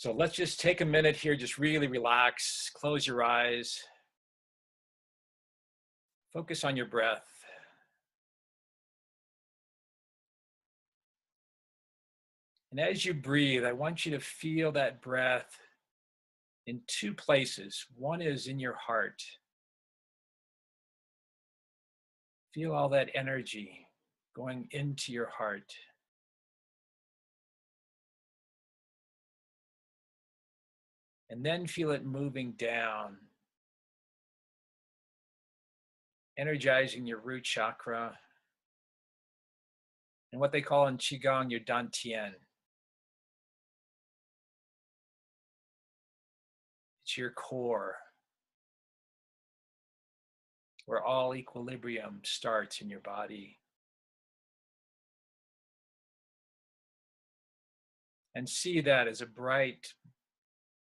So let's just take a minute here, just really relax, close your eyes, focus on your breath. And as you breathe, I want you to feel that breath in two places. One is in your heart. Feel all that energy going into your heart. And then feel it moving down, energizing your root chakra, and what they call in Qigong your Dantian. It's your core, where all equilibrium starts in your body. And see that as a bright,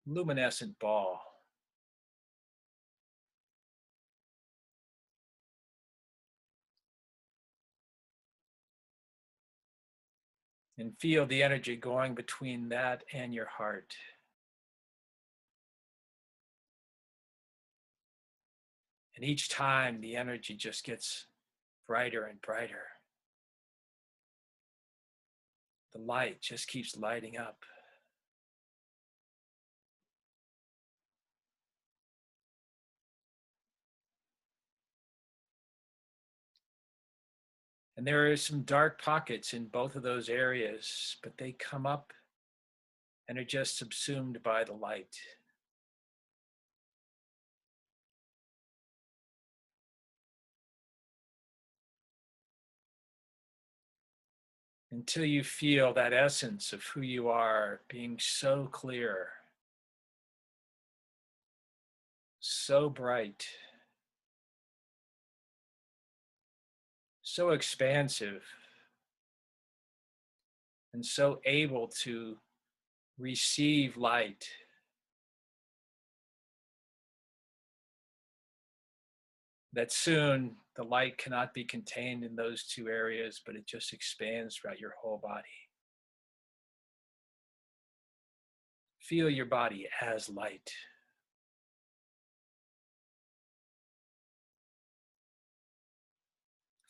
luminescent ball. And feel the energy going between that and your heart. And each time the energy just gets brighter and brighter. The light just keeps lighting up. And there are some dark pockets in both of those areas, but they come up and are just subsumed by the light. Until you feel that essence of who you are being so clear, so bright, so expansive, and so able to receive light. That soon the light cannot be contained in those two areas, but it just expands throughout your whole body. Feel your body as light.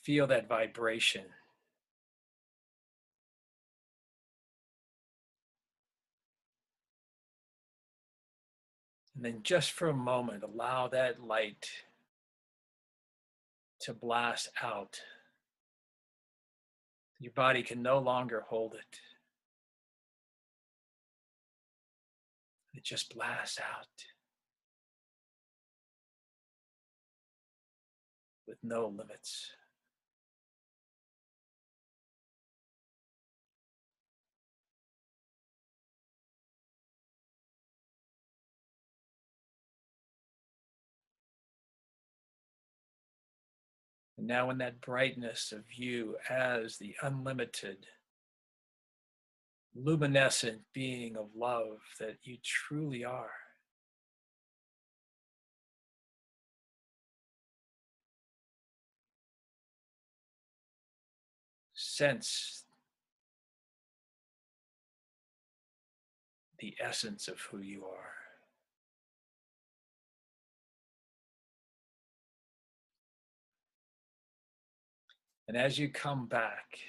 Feel that vibration. And then just for a moment, allow that light to blast out. Your body can no longer hold it. It just blasts out with no limits. And now in that brightness of you as the unlimited, luminescent being of love that you truly are, sense the essence of who you are. And as you come back,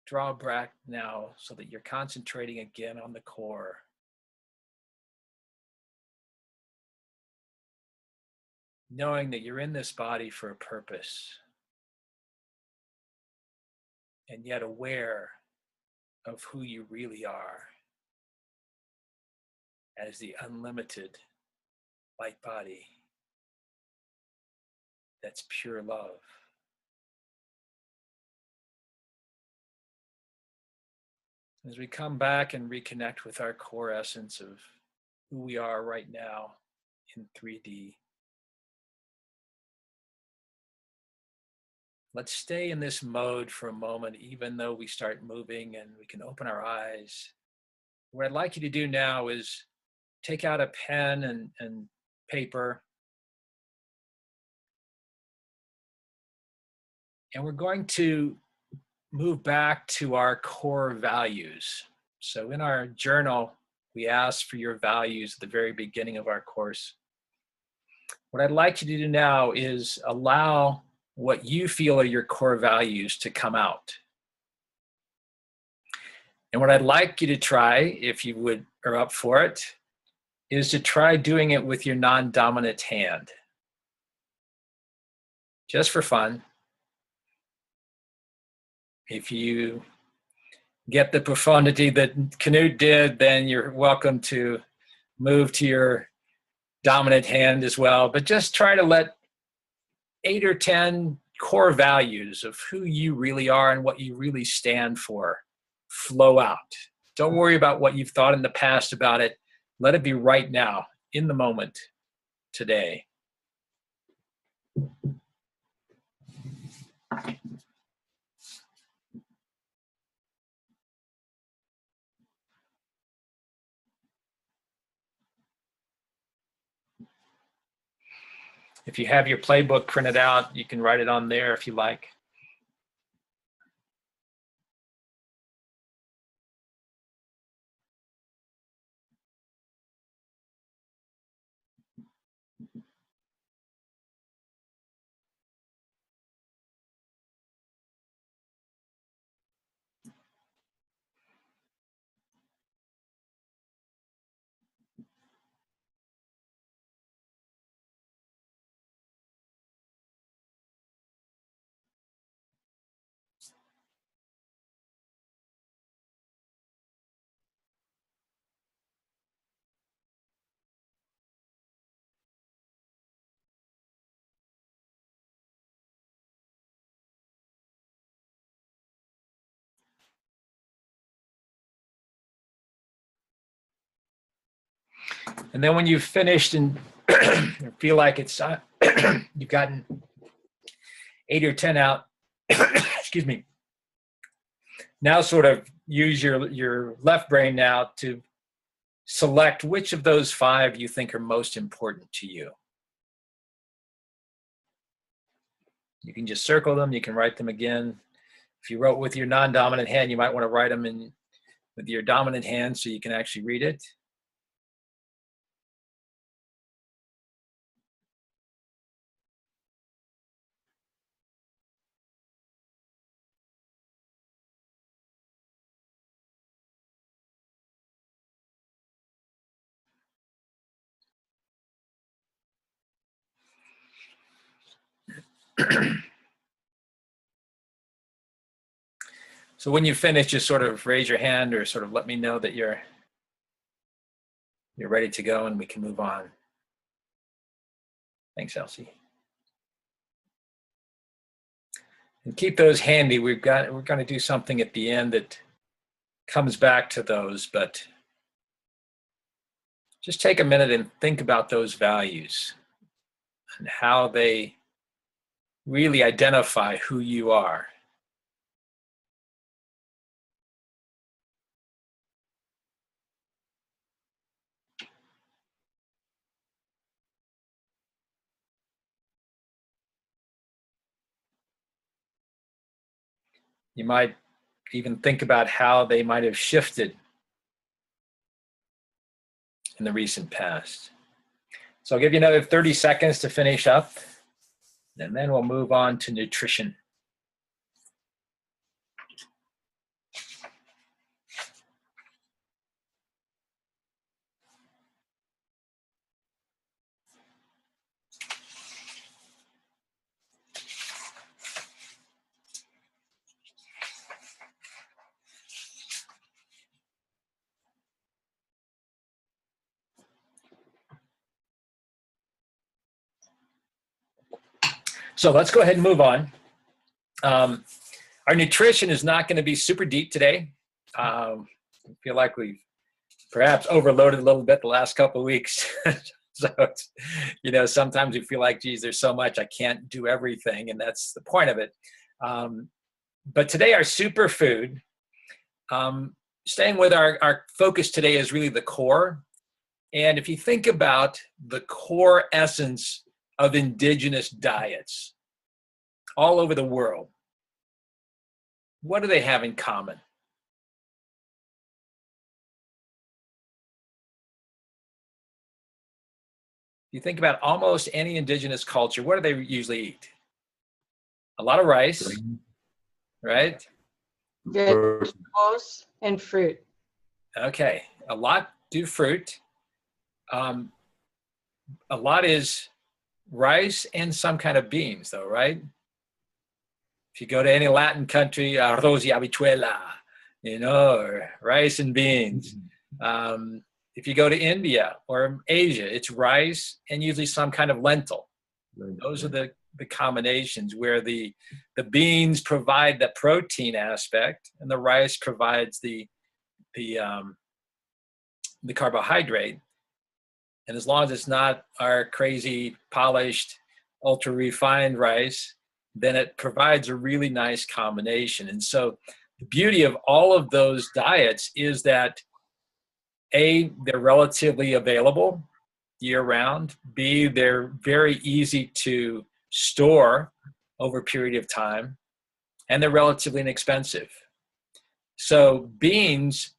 draw back now so that you're concentrating again on the core. Knowing that you're in this body for a purpose. And yet aware of who you really are as the unlimited light body that's pure love. As we come back and reconnect with our core essence of who we are right now in 3D, let's stay in this mode for a moment, even though we start moving and we can open our eyes. What I'd like you to do now is take out a pen and paper. And we're going to move back to our core values. So in our journal, We asked for your values at the very beginning of our course. What I'd like you to do now is allow what you feel are your core values to come out. And what I'd like you to try, if you would are up for it, is to try doing it with your non-dominant hand. Just for fun. If you get the profundity that Canute did, then you're welcome to move to your dominant hand as well. But just try to let 8 or 10 core values of who you really are and what you really stand for flow out. Don't worry about what you've thought in the past about it. Let it be right now, in the moment, today. If you have your playbook printed out, you can write it on there if you like. And then when you've finished and feel like it's you've gotten 8 or 10 out, excuse me, now sort of use your left brain now to select which of those 5 you think are most important to you. You can just circle them, you can write them again. If you wrote with your non-dominant hand, you might want to write them in with your dominant hand so you can actually read it. So when you finish, just sort of raise your hand or sort of let me know that you're ready to go and we can move on. Thanks, Elsie. And keep those handy. We're going to do something at the end that comes back to those, but just take a minute and think about those values and how they really identify who you are. You might even think about how they might have shifted in the recent past. So I'll give you another 30 seconds to finish up, and then we'll move on to nutrition. So let's go ahead and move on. Our nutrition is not going to be super deep today. I feel like we've perhaps overloaded a little bit the last couple of weeks. So it's, sometimes you feel like, geez, there's so much, I can't do everything. And that's the point of it. But today our superfood, staying with our focus today is really the core. And if you think about the core essence of indigenous diets all over the world, what do they have in common? you think about almost any indigenous culture, what do they usually eat? A lot of rice, right? Vegetables and fruit. Okay, a lot do fruit. A lot is rice and some kind of beans, though, right? If you go to any Latin country, arroz y habichuela, or rice and beans. If you go to India or Asia, it's rice and usually some kind of lentil. Those are the combinations where the beans provide the protein aspect and the rice provides the carbohydrate. And as long as it's not our crazy polished, ultra refined rice, then it provides a really nice combination. And so the beauty of all of those diets is that A, they're relatively available year round. B, they're very easy to store over a period of time, and they're relatively inexpensive. So beans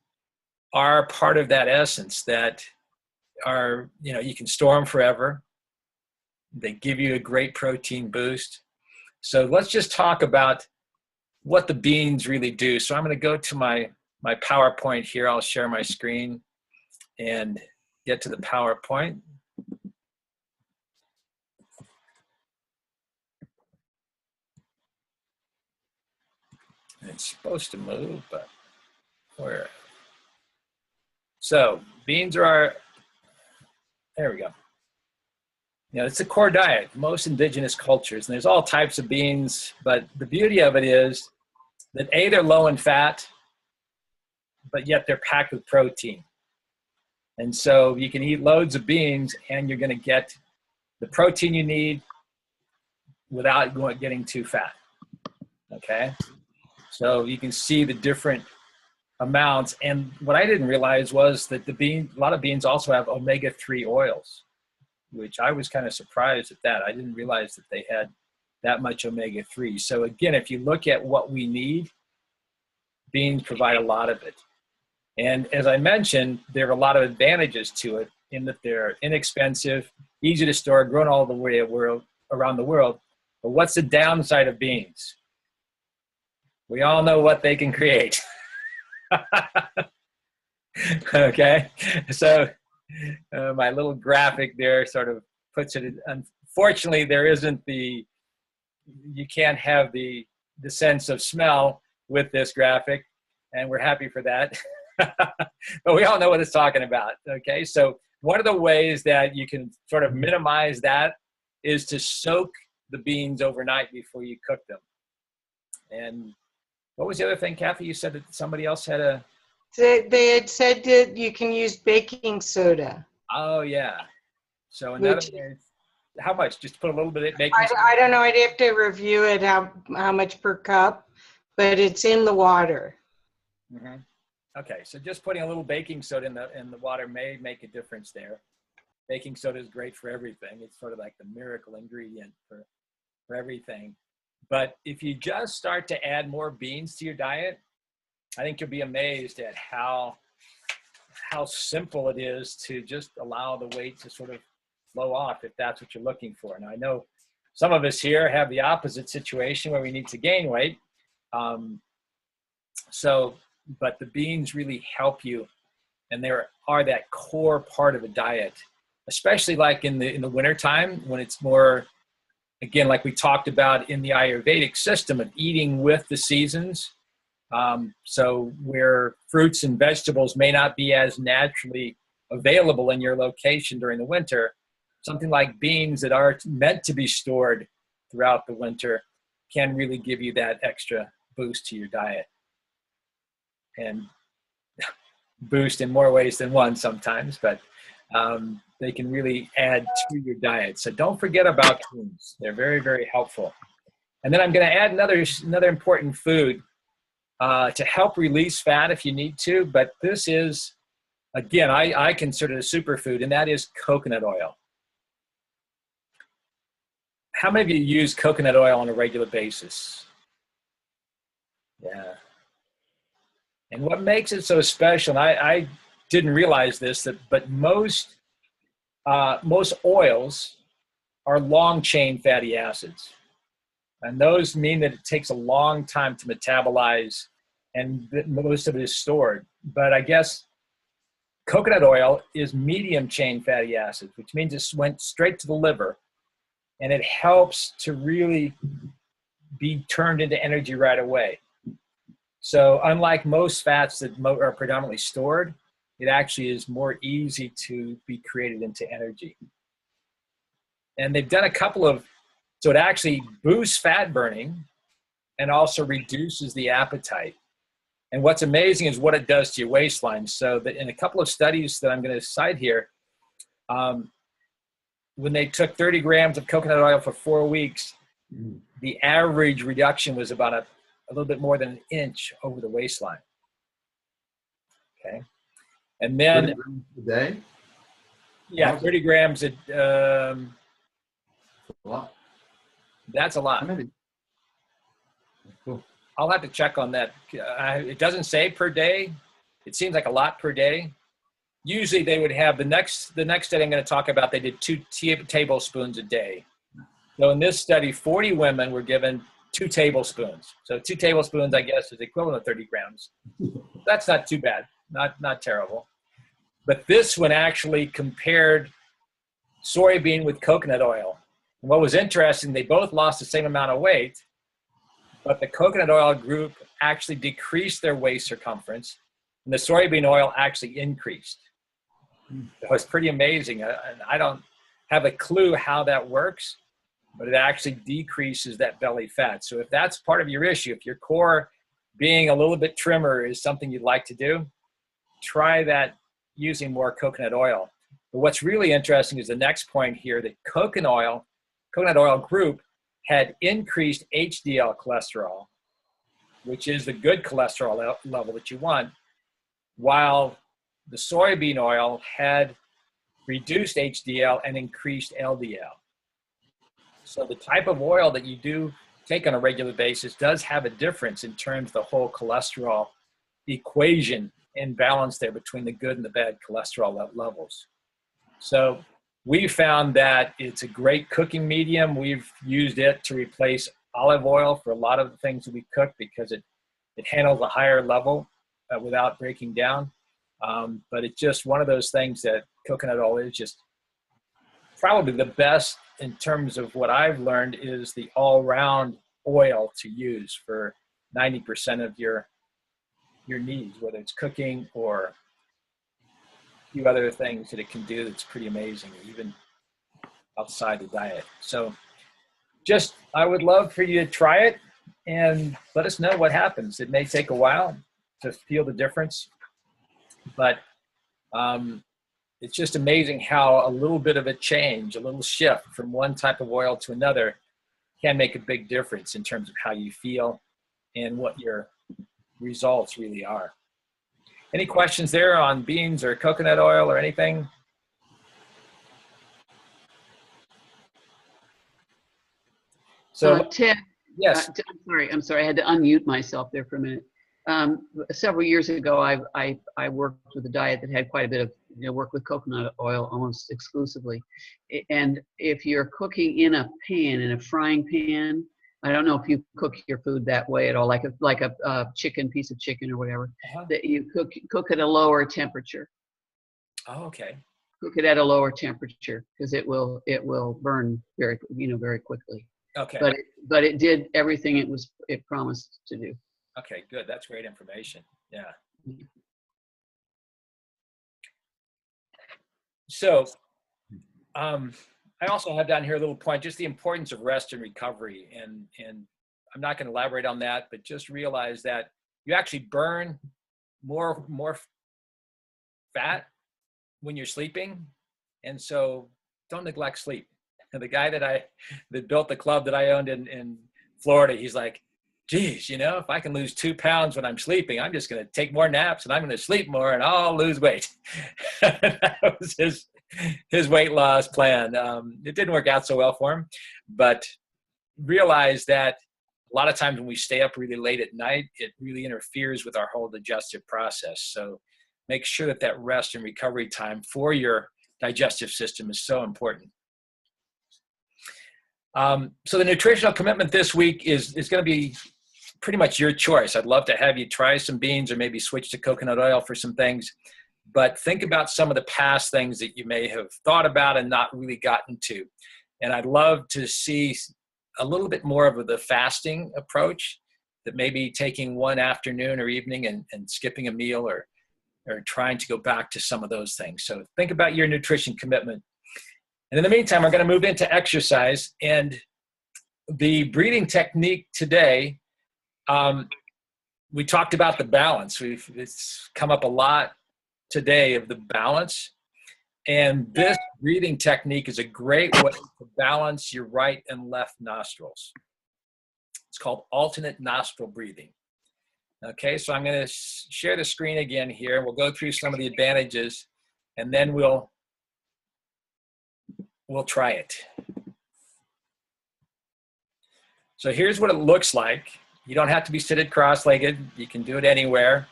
are part of that essence that are, you can store them forever. They give you a great protein boost. So let's just talk about what the beans really do. So I'm going to go to my PowerPoint here. I'll share my screen and get to the PowerPoint. It's supposed to move, but where? So beans are there we go. It's a core diet, most indigenous cultures, and there's all types of beans, but the beauty of it is that A, they're low in fat, but yet they're packed with protein. And so you can eat loads of beans and you're going to get the protein you need without getting too fat. Okay? So you can see the different amounts. And what I didn't realize was that a lot of beans also have omega-3 oils, which I was kind of surprised at that. I didn't realize that they had that much omega-3. So again, if you look at what we need, beans provide a lot of it. And as I mentioned, there are a lot of advantages to it in that they're inexpensive, easy to store, grown all the way around the world. But what's the downside of beans? We all know what they can create. Okay, so my little graphic there sort of puts it, unfortunately, you can't have the sense of smell with this graphic, and we're happy for that. But we all know what it's talking about, okay? So one of the ways that you can sort of minimize that is to soak the beans overnight before you cook them. And what was the other thing, Kathy? You said that somebody else had a... They had said that you can use baking soda. Oh, yeah. So in other words, how much? Just put a little bit of baking soda? I don't know. I'd have to review it, how much per cup, but it's in the water. Mm-hmm. Okay, so just putting a little baking soda in the water may make a difference there. Baking soda is great for everything. It's sort of like the miracle ingredient for everything. But if you just start to add more beans to your diet, I think you'll be amazed at how simple it is to just allow the weight to sort of flow off if that's what you're looking for. Now, I know some of us here have the opposite situation where we need to gain weight. But the beans really help you, and they are that core part of a diet, especially like in the wintertime when it's more, again, like we talked about in the Ayurvedic system of eating with the seasons. So where fruits and vegetables may not be as naturally available in your location during the winter, something like beans that are meant to be stored throughout the winter can really give you that extra boost to your diet. And boost in more ways than one sometimes, but they can really add to your diet. So don't forget about beans. They're very, very helpful. And then I'm going to add another important food to help release fat if you need to. But this is, again, I consider it a superfood, and that is coconut oil. How many of you use coconut oil on a regular basis? Yeah. And what makes it so special, and I didn't realize this, but most most oils are long chain fatty acids. And those mean that it takes a long time to metabolize, and most of it is stored. But I guess coconut oil is medium chain fatty acids, which means it went straight to the liver, and it helps to really be turned into energy right away. So unlike most fats that are predominantly stored, it actually is more easy to be created into energy. And they've done a couple of, so it actually boosts fat burning and also reduces the appetite. And what's amazing is what it does to your waistline. So that in a couple of studies that I'm going to cite here, when they took 30 grams of coconut oil for 4 weeks, the average reduction was about a little bit more than an inch over the waistline. Okay. And then 30 grams a day? Yeah, 30 grams. A lot. That's a lot. Maybe. Cool. I'll have to check on that. It doesn't say per day. It seems like a lot per day. Usually they would have the next study I'm going to talk about, they did 2 tablespoons a day. So in this study, 40 women were given 2 tablespoons. So 2 tablespoons, I guess, is equivalent to 30 grams. That's not too bad. Not terrible. But this one actually compared soybean with coconut oil. And what was interesting, they both lost the same amount of weight, but the coconut oil group actually decreased their waist circumference, and the soybean oil actually increased. It was pretty amazing. I don't have a clue how that works, but it actually decreases that belly fat. So if that's part of your issue, if your core being a little bit trimmer is something you'd like to do, try that using more coconut oil. But what's really interesting is the next point here, that coconut oil group had increased HDL cholesterol, which is the good cholesterol level that you want, while the soybean oil had reduced HDL and increased LDL. So the type of oil that you do take on a regular basis does have a difference in terms of the whole cholesterol equation and balance there between the good and the bad cholesterol levels. So we found that it's a great cooking medium. We've used it to replace olive oil for a lot of the things that we cook because it handles a higher level without breaking down. But it's just one of those things that coconut oil is just probably the best in terms of what I've learned is the all-round oil to use for 90% of your needs, whether it's cooking or a few other things that it can do that's pretty amazing, even outside the diet. So just, I would love for you to try it and let us know what happens. It may take a while to feel the difference, but it's just amazing how a little bit of a change, a little shift from one type of oil to another can make a big difference in terms of how you feel and what your results really are. Any questions there on beans or coconut oil or anything? So Ted, yes. I'm sorry, I had to unmute myself there for a minute. Several years ago, I worked with a diet that had quite a bit of, work with coconut oil almost exclusively. And if you're cooking in a pan, in a frying pan, I don't know if you cook your food that way at all, like a chicken, piece of chicken or whatever, that you cook at a lower temperature. Oh, okay. Cook it at a lower temperature because it will burn very quickly. Okay. But it did everything it promised to do. Okay, good. That's great information. Yeah. So I also have down here a little point, just the importance of rest and recovery. And I'm not going to elaborate on that, but just realize that you actually burn more fat when you're sleeping. And so don't neglect sleep. And the guy that built the club that I owned in Florida, he's like, geez, if I can lose 2 pounds when I'm sleeping, I'm just going to take more naps and I'm going to sleep more and I'll lose weight. That was his weight loss plan. It didn't work out so well for him, but realize that a lot of times when we stay up really late at night, it really interferes with our whole digestive process. So make sure that rest and recovery time for your digestive system is so important. So the nutritional commitment this week is going to be pretty much your choice. I'd love to have you try some beans or maybe switch to coconut oil for some things, but think about some of the past things that you may have thought about and not really gotten to. And I'd love to see a little bit more of the fasting approach, that maybe taking one afternoon or evening and skipping a meal, or trying to go back to some of those things. So think about your nutrition commitment. And in the meantime, we're going to move into exercise. And the breathing technique today, we talked about the balance. It's come up a lot today of the balance. And this breathing technique is a great way to balance your right and left nostrils. It's called alternate nostril breathing. Okay, so I'm going to share the screen again here. We'll go through some of the advantages, and then we'll try it. So here's what it looks like. You don't have to be seated cross-legged. You can do it anywhere.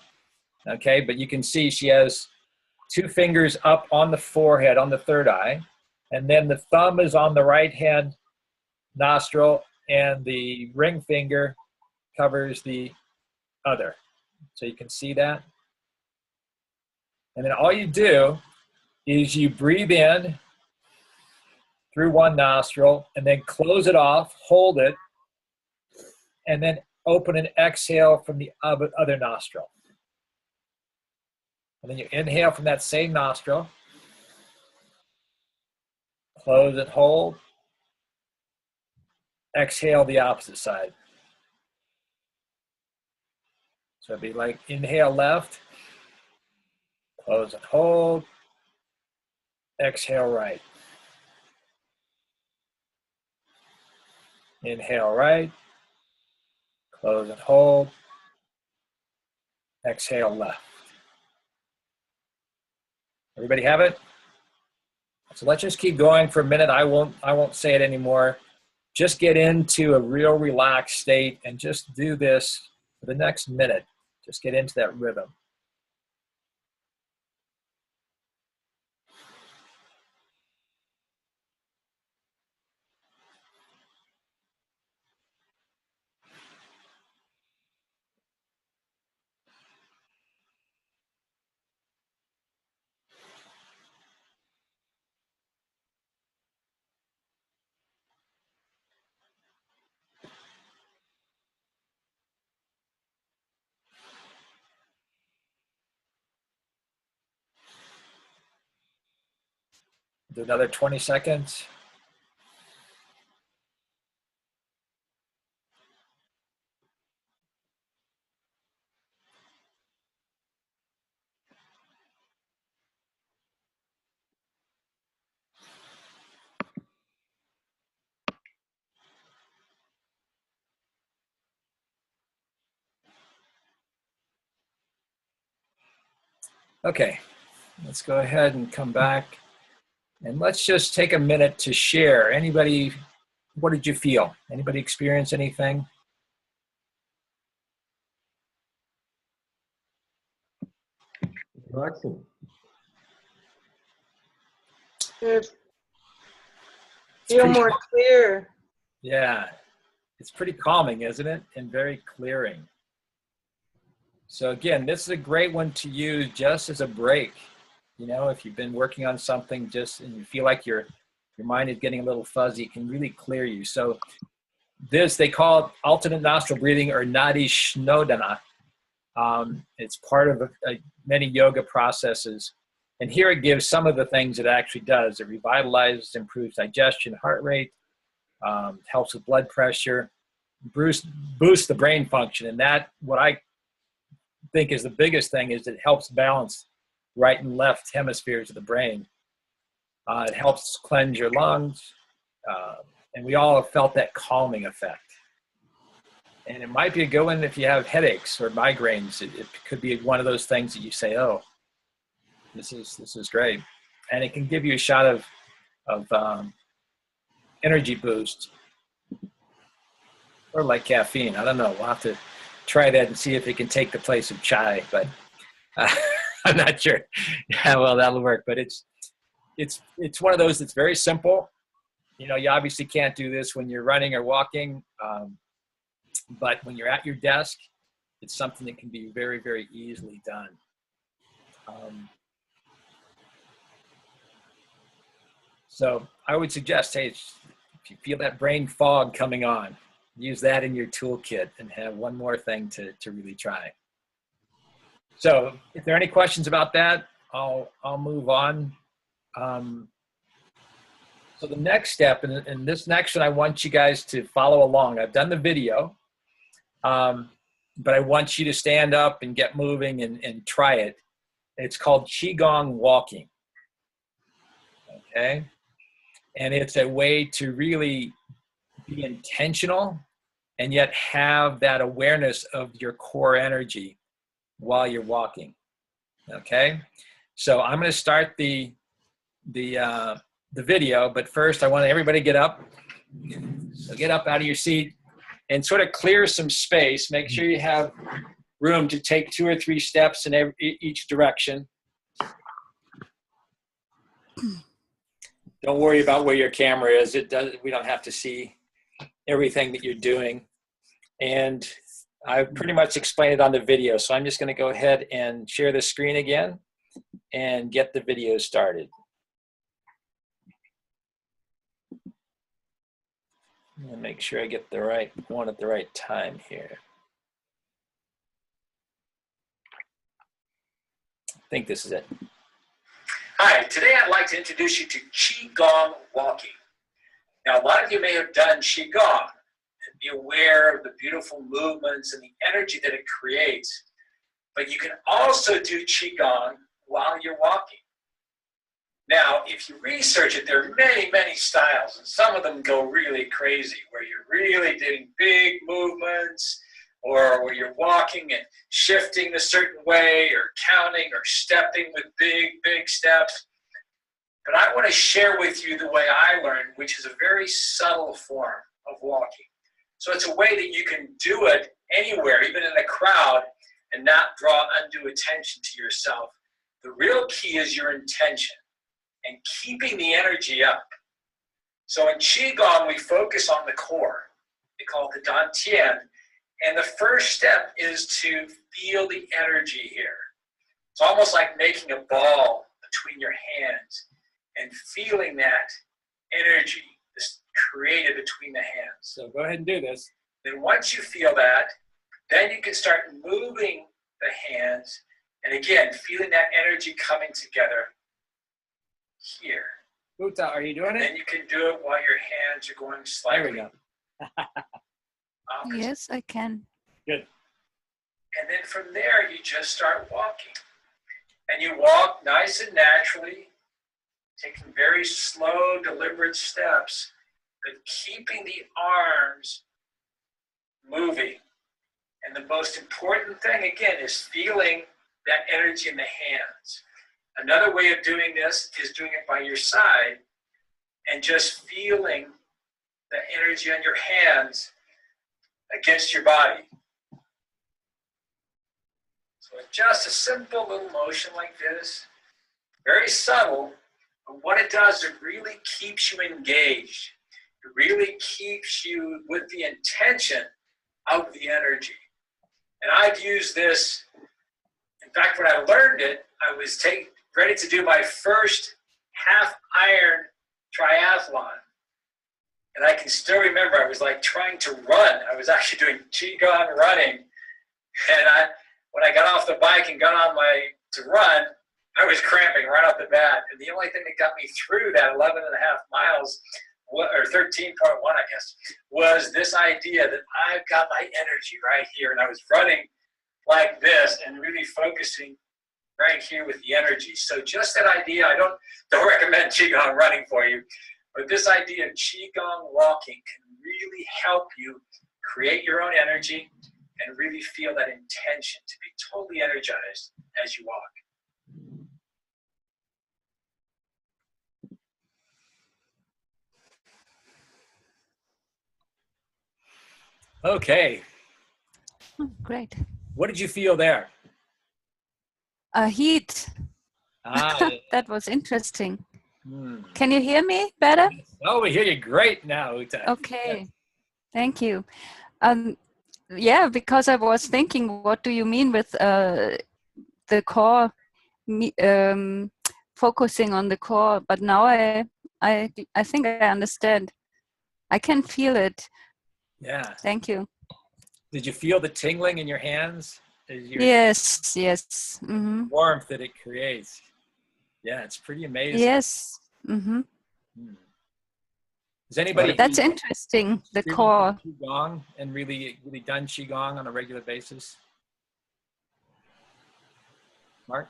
Okay, but you can see she has 2 fingers up on the forehead, on the third eye, and then the thumb is on the right hand nostril, and the ring finger covers the other. So you can see that. And then all you do is you breathe in through one nostril and then close it off, hold it, and then open and exhale from the other nostril. And then you inhale from that same nostril, close and hold, exhale the opposite side. So it'd be like inhale left, close and hold, exhale right. Inhale right, close and hold, exhale left. Everybody have it? So let's just keep going for a minute. I won't say it anymore. Just get into a real relaxed state and just do this for the next minute. Just get into that rhythm. Do another 20 seconds. Okay, let's go ahead and come back. And let's just take a minute to share. Anybody, what did you feel? Anybody experience anything? Relaxing. Good. Feel more clear. Yeah, it's pretty calming, isn't it? And very clearing. So again, this is a great one to use just as a break. You know, if you've been working on something just and you feel like your mind is getting a little fuzzy, it can really clear you. So this, they call it alternate nostril breathing, or Nadi Shodhana. It's part of many yoga processes. And here it gives some of the things it actually does. It revitalizes, improves digestion, heart rate, helps with blood pressure, boosts the brain function. And that, what I think is the biggest thing, is it helps balance right and left hemispheres of the brain. It helps cleanse your lungs. And we all have felt that calming effect. And it might be a good one if you have headaches or migraines. It could be one of those things that you say, oh, this is great. And it can give you a shot of energy boost, or like caffeine. I don't know. We'll have to try that and see if it can take the place of chai, but I'm not sure how well that'll work. But it's it's one of those that's very simple. You know, you obviously can't do this when you're running or walking, but when you're at your desk, it's something that can be very, very easily done. So I would suggest, hey, if you feel that brain fog coming on, use that in your toolkit and have one more thing to really try. So if there are any questions about that, I'll move on. So the next step, and this next one, I want you guys to follow along. I've done the video, but I want you to stand up and get moving and try it. It's called Qigong walking, okay? And it's a way to really be intentional and yet have that awareness of your core energy while you're walking, okay? So I'm gonna start the video, but first I want everybody to get up. So get up out of your seat and sort of clear some space. Make sure you have room to take 2 or 3 steps in each direction. Don't worry about where your camera is. We don't have to see everything that you're doing. And I've pretty much explained it on the video. So I'm just going to go ahead and share the screen again and get the video started. And make sure I get the right one at the right time here. I think this is it. Hi, today I'd like to introduce you to Qigong walking. Now, a lot of you may have done Qigong and be aware of the beautiful movements and the energy that it creates. But you can also do Qigong while you're walking. Now, if you research it, there are many, many styles, and some of them go really crazy, where you're really doing big movements, or where you're walking and shifting a certain way, or counting or stepping with big, big steps. But I want to share with you the way I learned, which is a very subtle form of walking. So it's a way that you can do it anywhere, even in a crowd, and not draw undue attention to yourself. The real key is your intention and keeping the energy up. So in Qigong, we focus on the core. We call it the Dantian. And the first step is to feel the energy here. It's almost like making a ball between your hands and feeling that energy that's created between the hands. So go ahead and do this. Then once you feel that, then you can start moving the hands. And again, feeling that energy coming together here. Uta, are you doing it? Then you can do it while your hands are going slightly. There we go. Yes, I can. Good. And then from there, you just start walking. And you walk nice and naturally, taking very slow, deliberate steps, but keeping the arms moving. And the most important thing, again, is feeling that energy in the hands. Another way of doing this is doing it by your side and just feeling the energy on your hands against your body. So just a simple little motion like this, very subtle, but what it does, it really keeps you engaged. It really keeps you with the intention of the energy. And I've used this, in fact, when I learned it, I was ready to do my first half-iron triathlon. And I can still remember, I was like trying to run. I was actually doing Qigong running. And when I got off the bike and got on to run, I was cramping right off the bat. And the only thing that got me through that 11 and a half miles, or 13.1, I guess, was this idea that I've got my energy right here. And I was running like this and really focusing right here with the energy. So just that idea, I don't recommend Qigong running for you, but this idea of Qigong walking can really help you create your own energy and really feel that intention to be totally energized as you walk. Okay. Oh, great. What did you feel there? Heat. Ah, That was interesting. Can you hear me better? Oh, we hear you great now, Uta. Okay, thank you. Yeah, because I was thinking, what do you mean with the core, focusing on the core? But now I think I understand. I can feel it. Yeah. Thank you. Did you feel the tingling in your hands? Yes, yes. Mm-hmm. Warmth that it creates. Yeah, it's pretty amazing. Yes. Mm-hmm. Does anybody That's interesting. The experience core. Qigong and really done Qigong on a regular basis? Mark?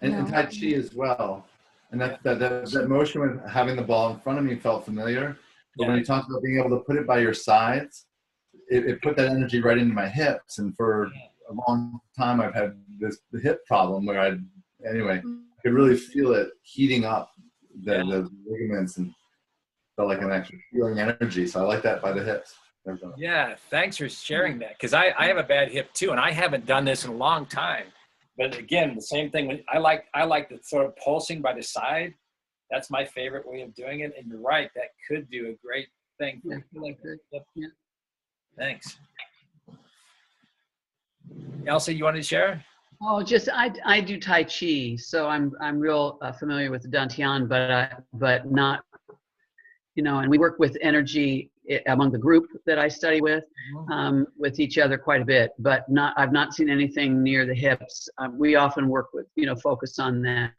And Tai Chi as well. And that motion with having the ball in front of me felt familiar. But when you talked about being able to put it by your sides, it put that energy right into my hips. And for a long time, I've had the hip problem where I could really feel it heating up the ligaments and felt like an extra healing energy. So I like that by the hips. Yeah, thanks for sharing that. Because I have a bad hip too, and I haven't done this in a long time. But again, the same thing. I like the sort of pulsing by the side. That's my favorite way of doing it. And you're right, that could do a great thing. Yeah. Thanks. Elsa, you wanted to share? Oh, just I do Tai Chi, so I'm real familiar with the Dantian, but not, and we work with energy among the group that I study with each other quite a bit, but I've not seen anything near the hips. We often work with, focus on that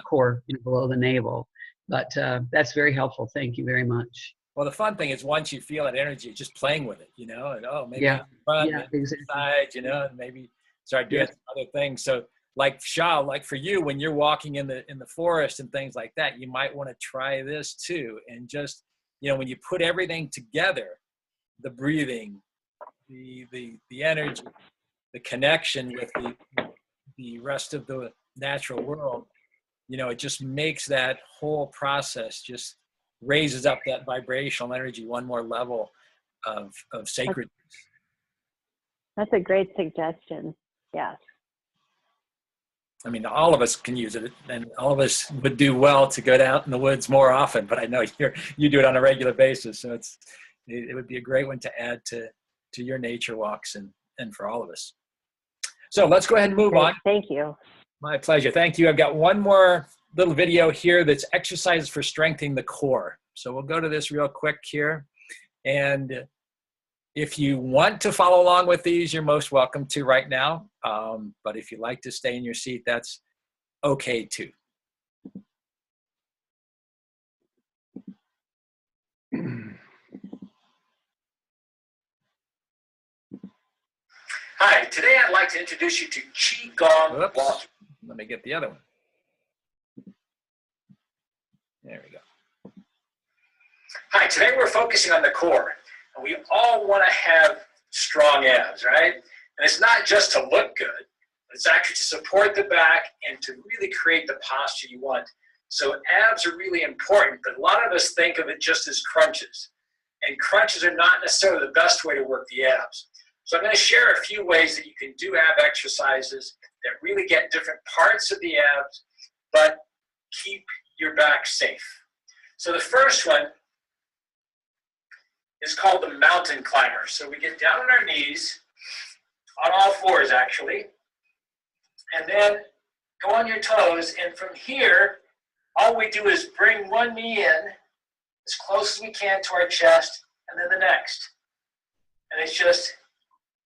core, below the navel, but that's very helpful. Thank you very much. Well, the fun thing is once you feel that energy, just playing with it, and maybe Yeah. on the front, Yeah, maybe exactly. on the side, and maybe start doing other things. So like Shah, like for you, when you're walking in the forest and things like that, you might want to try this too. And just, when you put everything together, the breathing, the energy, the connection with the rest of the natural world, it just makes that whole process just raises up that vibrational energy one more level of sacredness. That's a great suggestion. Yes. I mean, all of us can use it, and all of us would do well to go out in the woods more often. But I know you do it on a regular basis, so it would be a great one to add to your nature walks and for all of us. So let's go ahead and move on. Thank you. My pleasure. Thank you. I've got one more little video here that's exercises for strengthening the core. So we'll go to this real quick here. And if you want to follow along with these, you're most welcome to right now. But if you'd like to stay in your seat, that's okay too. Hi, today I'd like to introduce you to Qigong walking. Let me get the other one. There we go. Hi, today we're focusing on the core. And we all want to have strong abs, right? And it's not just to look good, but it's actually to support the back and to really create the posture you want. So abs are really important, but a lot of us think of it just as crunches. And crunches are not necessarily the best way to work the abs. So I'm going to share a few ways that you can do ab exercises that really get different parts of the abs, but keep your back safe. So the first one is called the mountain climber. So we get down on our knees, on all fours actually, and then go on your toes, and from here, all we do is bring one knee in as close as we can to our chest, and then the next. And it's just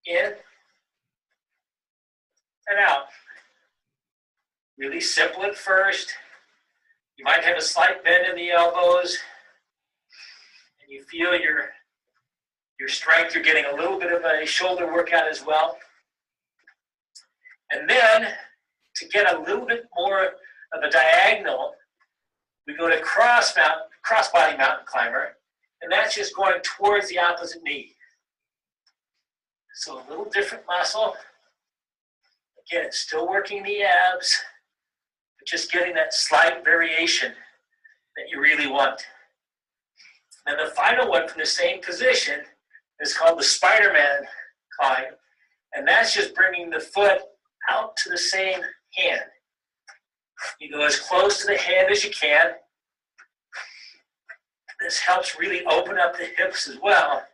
in and out. Really simple at first. You might have a slight bend in the elbows, and you feel your strength. You're getting a little bit of a shoulder workout as well. And then, to get a little bit more of a diagonal, we go to cross-body mountain climber, and that's just going towards the opposite knee. So a little different muscle. Again, it's still working the abs, but just getting that slight variation that you really want. And the final one from the same position is called the Spider-Man climb, and that's just bringing the foot out to the same hand. You go as close to the hand as you can. This helps really open up the hips as well.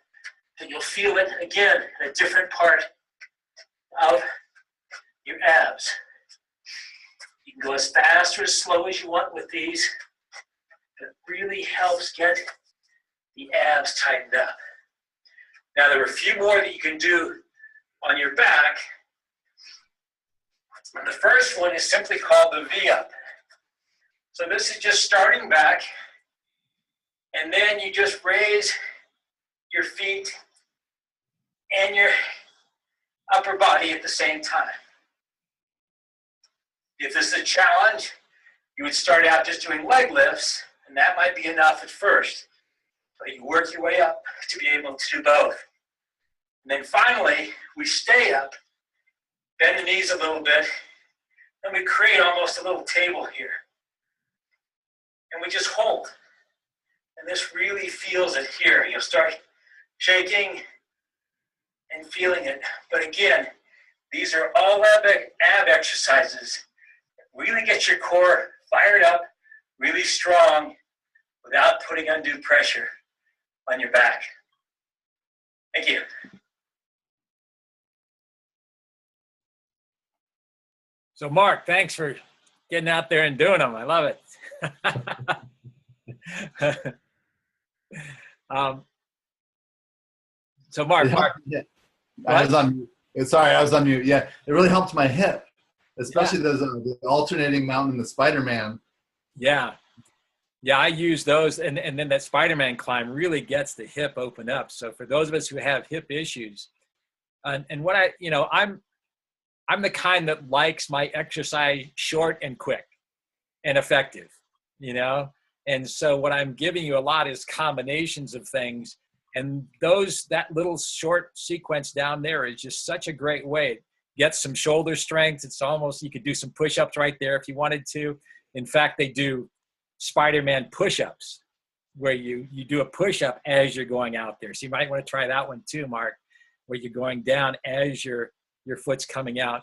And you'll feel it again in a different part of your abs. You can go as fast or as slow as you want with these. It really helps get the abs tightened up. Now there are a few more that you can do on your back. And the first one is simply called the V-up. So this is just starting back, and then you just raise your feet and your upper body at the same time. If this is a challenge, you would start out just doing leg lifts, and that might be enough at first. But you work your way up to be able to do both. And then finally, we stay up, bend the knees a little bit, and we create almost a little table here. And we just hold. And this really feels it here. You'll start shaking and feeling it. But again, these are all ab exercises. Really get your core fired up, really strong, without putting undue pressure on your back. Thank you. So Mark, thanks for getting out there and doing them. I love it. So Mark, Yeah. I was on mute. Sorry, I was on mute. Yeah, it really helped my hip, especially those the alternating mount and the Spider-Man. Yeah. Yeah, I use those, and then that Spider-Man climb really gets the hip open up. So for those of us who have hip issues, and what I'm the kind that likes my exercise short and quick and effective, you know? And so what I'm giving you a lot is combinations of things. And that little short sequence down there is just such a great way. Get some shoulder strength. It's almost, you could do some push-ups right there if you wanted to. In fact, they do Spider-Man push-ups where you do a push-up as you're going out there. So you might want to try that one too, Mark, where you're going down as your foot's coming out.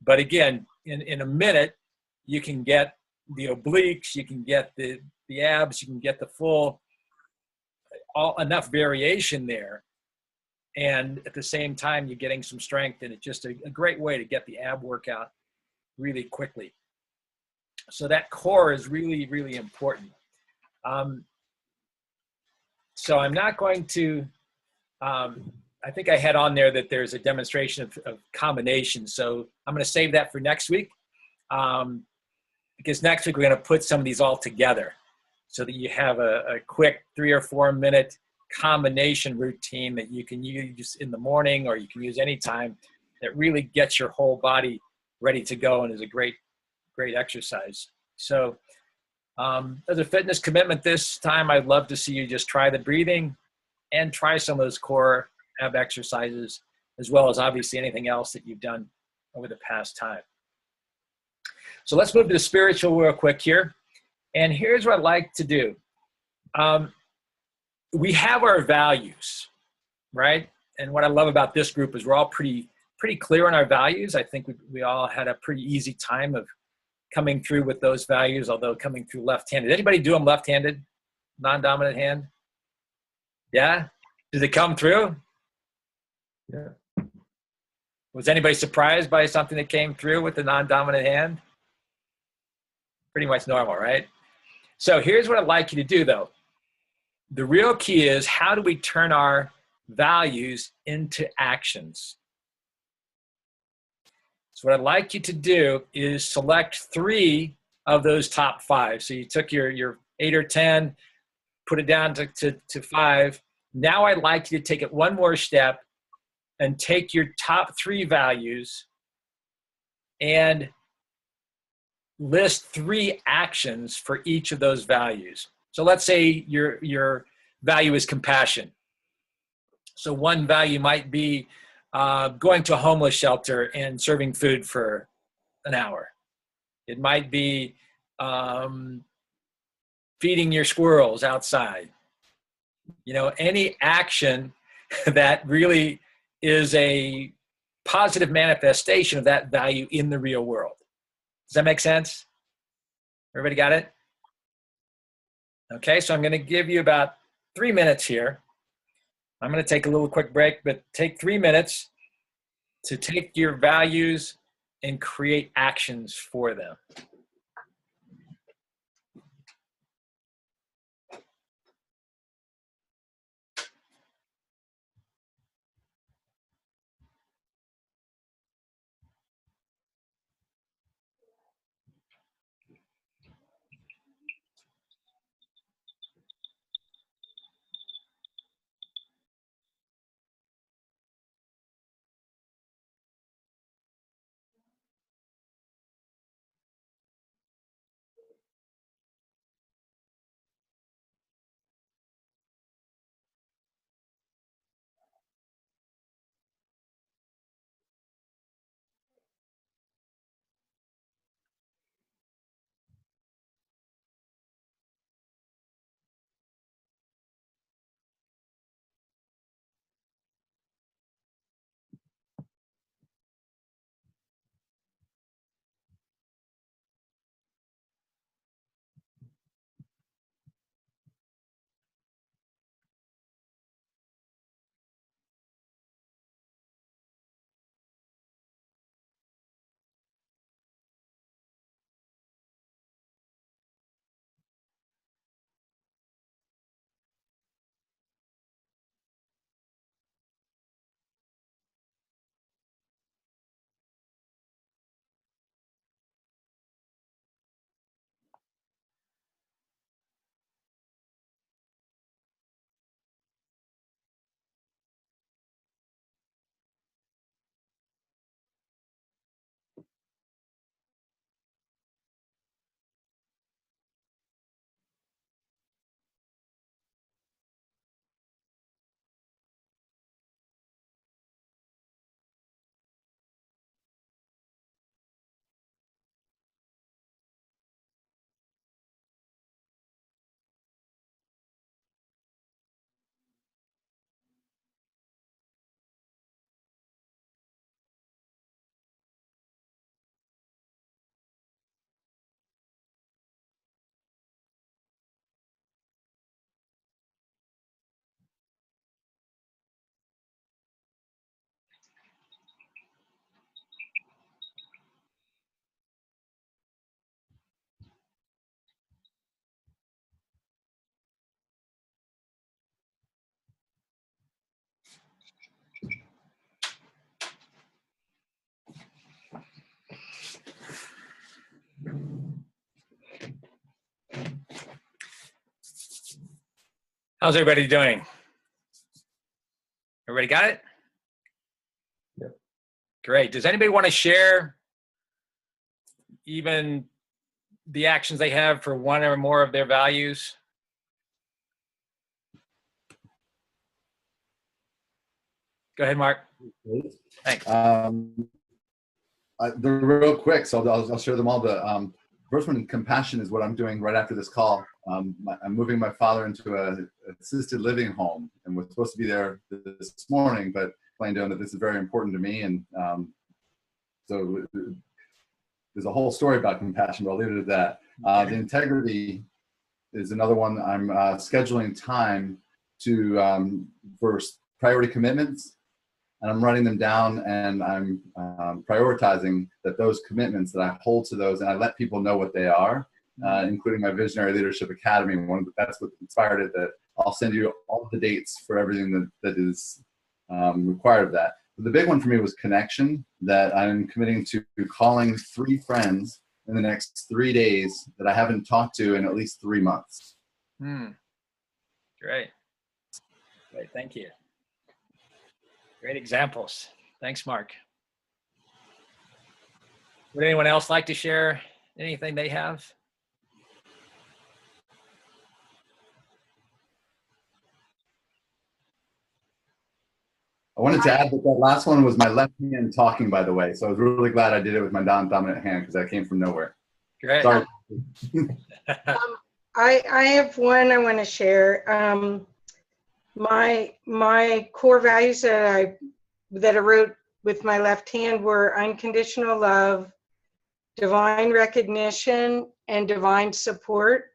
But again, in a minute, you can get the obliques, you can get the abs, you can get the full, enough variation there. And at the same time, you're getting some strength, and it's just a great way to get the ab workout really quickly. So that core is really, really important. So I'm not going to, I think I had on there that there's a demonstration of combinations. So I'm going to save that for next week, because next week we're going to put some of these all together so that you have a quick 3 or 4 minute combination routine that you can use in the morning, or you can use anytime, that really gets your whole body ready to go and is a great exercise. So as a fitness commitment this time, I'd love to see you just try the breathing and try some of those core ab exercises, as well as obviously anything else that you've done over the past time. So let's move to the spiritual real quick here. And here's what I'd like to do. We have our values, right? And what I love about this group is we're all pretty clear on our values. I think we all had a pretty easy time of coming through with those values, although coming through left-handed. Anybody do them left-handed, non-dominant hand? Yeah? Did it come through? Yeah. Was anybody surprised by something that came through with the non-dominant hand? Pretty much normal, right? So here's what I'd like you to do, though. The real key is, how do we turn our values into actions? So what I'd like you to do is select 3 of those top 5. So you took your 8 or 10, put it down to 5. Now I'd like you to take it one more step and take your top 3 values and list 3 actions for each of those values. So let's say your value is compassion. So one value might be going to a homeless shelter and serving food for an hour. It might be feeding your squirrels outside. You know, any action that really is a positive manifestation of that value in the real world. Does that make sense? Everybody got it? Okay, so I'm going to give you about 3 minutes here. I'm going to take a little quick break, but take 3 minutes to take your values and create actions for them. How's everybody doing? Everybody got it? Yep. Great. Does anybody want to share even the actions they have for one or more of their values? Go ahead, Mark. Thanks. They're real quick, so I'll share them all. The first one, compassion, is what I'm doing right after this call. I'm moving my father into an assisted living home, and we're supposed to be there this morning, but playing down that this is very important to me, and so there's a whole story about compassion, but I'll leave it at that. The integrity is another one. I'm scheduling time to for priority commitments, and I'm writing them down, and I'm prioritizing that those commitments that I hold to those, and I let people know what they are, including my Visionary Leadership Academy. That's what inspired it, that I'll send you all the dates for everything that is required of that. But the big one for me was connection, that I'm committing to calling 3 friends in the next 3 days that I haven't talked to in at least 3 months. Great. Great, thank you. Great examples. Thanks, Mark. Would anyone else like to share anything they have? I wanted to add that that last one was my left hand talking, by the way. So I was really glad I did it with my non-dominant hand, because that came from nowhere. Great. Sorry. I have one I want to share. My core values that I wrote with my left hand were unconditional love, divine recognition, and divine support.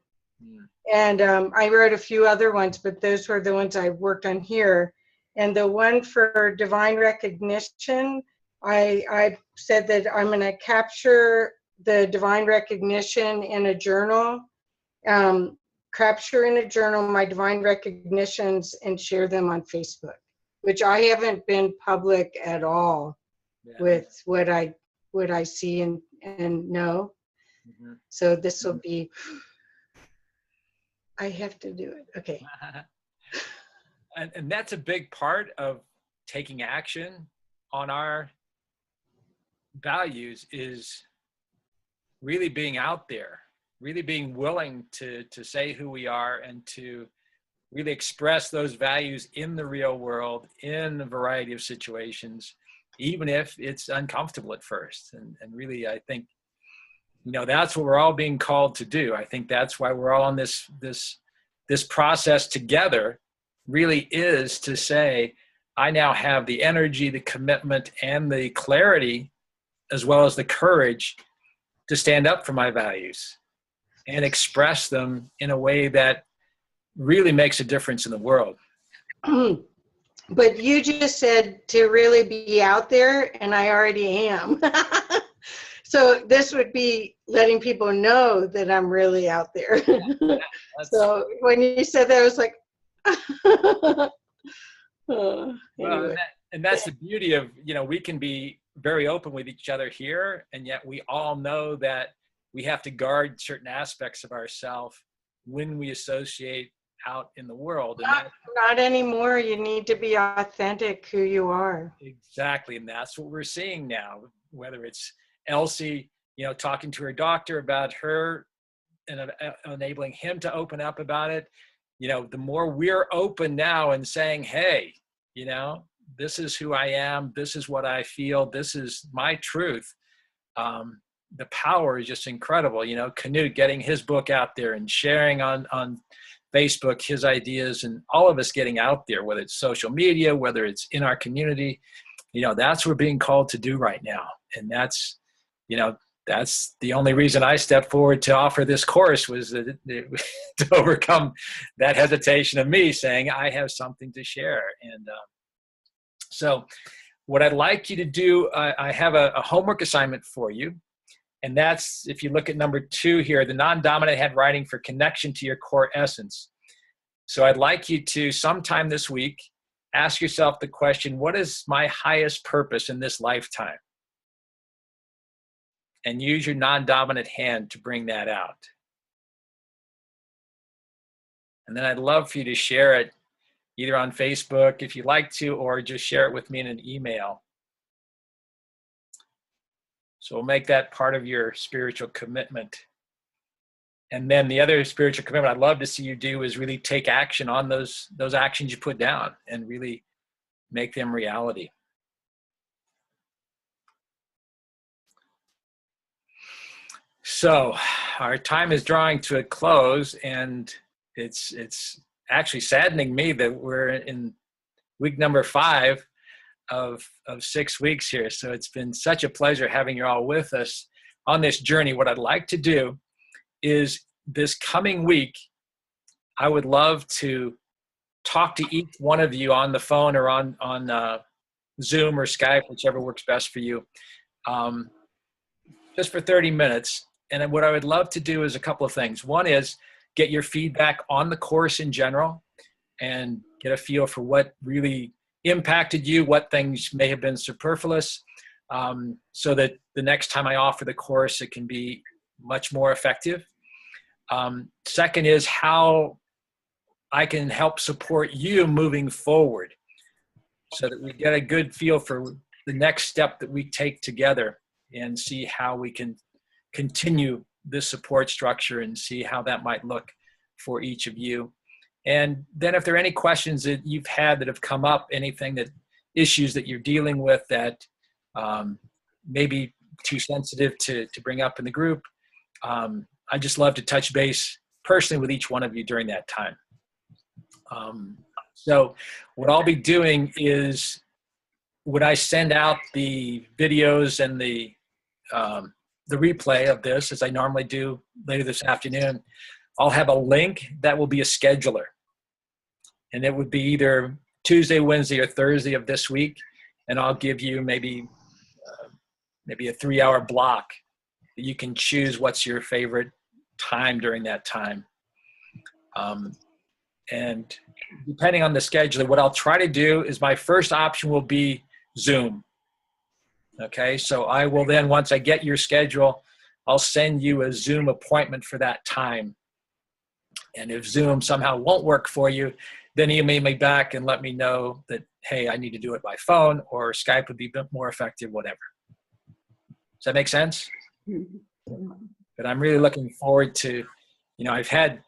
Mm. And I wrote a few other ones, but those were the ones I worked on here. And the one for divine recognition, I said that I'm going to capture the divine recognition in a journal, capture in a journal my divine recognitions and share them on Facebook, which I haven't been public at all with what I see and know. Mm-hmm. So this will be, I have to do it. Okay. And that's a big part of taking action on our values, is really being out there, really being willing to say who we are and to really express those values in the real world, in a variety of situations, even if it's uncomfortable at first. And really, I think, that's what we're all being called to do. I think that's why we're all on this process together, really, is to say, I now have the energy, the commitment, and the clarity, as well as the courage to stand up for my values and express them in a way that really makes a difference in the world. But you just said to really be out there, and I already am. So this would be letting people know that I'm really out there. So when you said that, I was like, anyway. Well, and that's the beauty of, we can be very open with each other here, and yet we all know that we have to guard certain aspects of ourselves when we associate out in the world. And not anymore. You need to be authentic who you are. Exactly. And that's what we're seeing now, whether it's Elsie, talking to her doctor about her and enabling him to open up about it. The more we're open now and saying, hey, this is who I am, this is what I feel, this is my truth. The power is just incredible. Canute getting his book out there and sharing on Facebook his ideas, and all of us getting out there, whether it's social media, whether it's in our community, that's what we're being called to do right now. And that's the only reason I stepped forward to offer this course, was to overcome that hesitation of me saying I have something to share. And so what I'd like you to do, I have a homework assignment for you. And that's, if you look at number 2 here, the non-dominant handwriting for connection to your core essence. So I'd like you to, sometime this week, ask yourself the question, what is my highest purpose in this lifetime? And use your non-dominant hand to bring that out. And then I'd love for you to share it either on Facebook if you'd like to, or just share it with me in an email. So we'll make that part of your spiritual commitment. And then the other spiritual commitment I'd love to see you do is really take action on those actions you put down and really make them reality. So our time is drawing to a close, and it's actually saddening me that we're in week number 5 of 6 weeks here. So it's been such a pleasure having you all with us on this journey. What I'd like to do is, this coming week, I would love to talk to each one of you on the phone or on Zoom or Skype, whichever works best for you, just for 30 minutes. And what I would love to do is a couple of things. One is get your feedback on the course in general and get a feel for what really impacted you, what things may have been superfluous, so that the next time I offer the course, it can be much more effective. Second is how I can help support you moving forward, so that we get a good feel for the next step that we take together, and see how we can continue this support structure and see how that might look for each of you. And then if there are any questions that you've had that have come up, issues that you're dealing with that may be too sensitive to bring up in the group, I just love to touch base personally with each one of you during that time. So what I'll be doing is, when I send out the videos and the the replay of this, as I normally do later this afternoon, I'll have a link that will be a scheduler. And it would be either Tuesday, Wednesday, or Thursday of this week. And I'll give you maybe a 3-hour block. You can choose what's your favorite time during that time. And depending on the scheduler, what I'll try to do is my first option will be Zoom. Okay, so I will then, once I get your schedule, I'll send you a Zoom appointment for that time. And if Zoom somehow won't work for you, then email me back and let me know that, hey, I need to do it by phone, or Skype would be a bit more effective, whatever. Does that make sense? But I'm really looking forward to, I've had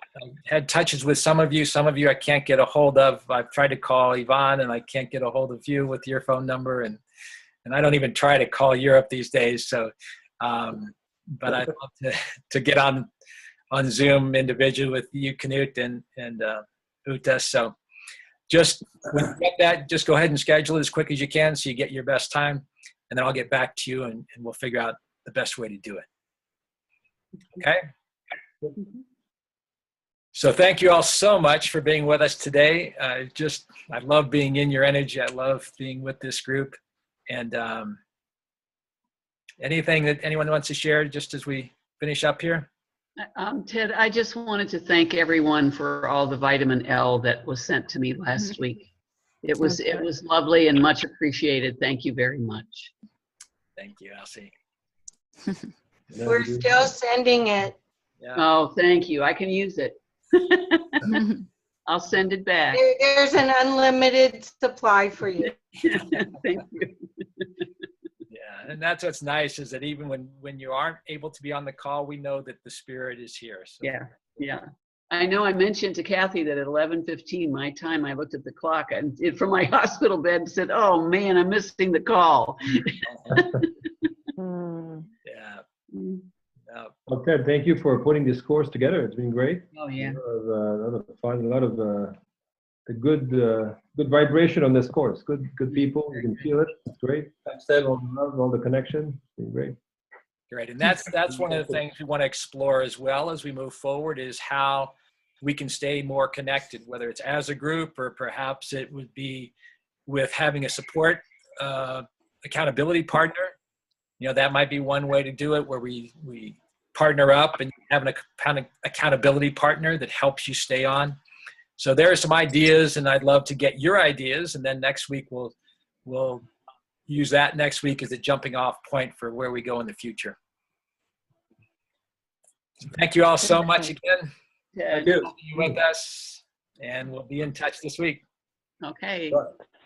touches with some of you I can't get a hold of. I've tried to call Yvonne and I can't get a hold of you with your phone number, and I don't even try to call Europe these days. So, but I'd love to get on Zoom individually with you, Knut, and Uta. So just when you get that, just go ahead and schedule it as quick as you can so you get your best time, and then I'll get back to you and we'll figure out the best way to do it. Okay? So thank you all so much for being with us today. I love being in your energy. I love being with this group. And anything that anyone wants to share just as we finish up here? Ted, I just wanted to thank everyone for all the vitamin L that was sent to me last week. It was lovely and much appreciated. Thank you very much. Thank you, Elsie. We're still sending it. Yeah. Oh, thank you. I can use it. I'll send it back. There's an unlimited supply for you. Thank you. Yeah, and that's what's nice, is that even when you aren't able to be on the call, we know that the spirit is here. So. Yeah. I know I mentioned to Kathy that at 11:15 my time, I looked at the clock and from my hospital bed and said, "Oh man, I'm missing the call." Yeah. Okay, thank you for putting this course together. It's been great. Oh yeah. A lot of fun, a lot of a good vibration on this course. Good people. You can feel it. It's great. All the love, all the connection. It's been great. Great, and that's one of the things we want to explore as well as we move forward, is how we can stay more connected, whether it's as a group or perhaps it would be with having a support accountability partner. That might be one way to do it, where we partner up and have an accountability partner that helps you stay on. So there are some ideas, and I'd love to get your ideas, and then next week we'll use that next week as a jumping off point for where we go in the future. So thank you all so much again. Ted. Thank you for being with us, and we'll be in touch this week. Okay.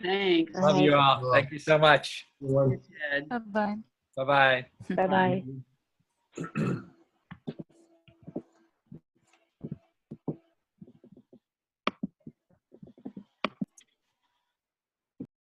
Thanks. Love you all. Thank you so much. Ted. Bye-bye. Bye-bye. Bye-bye.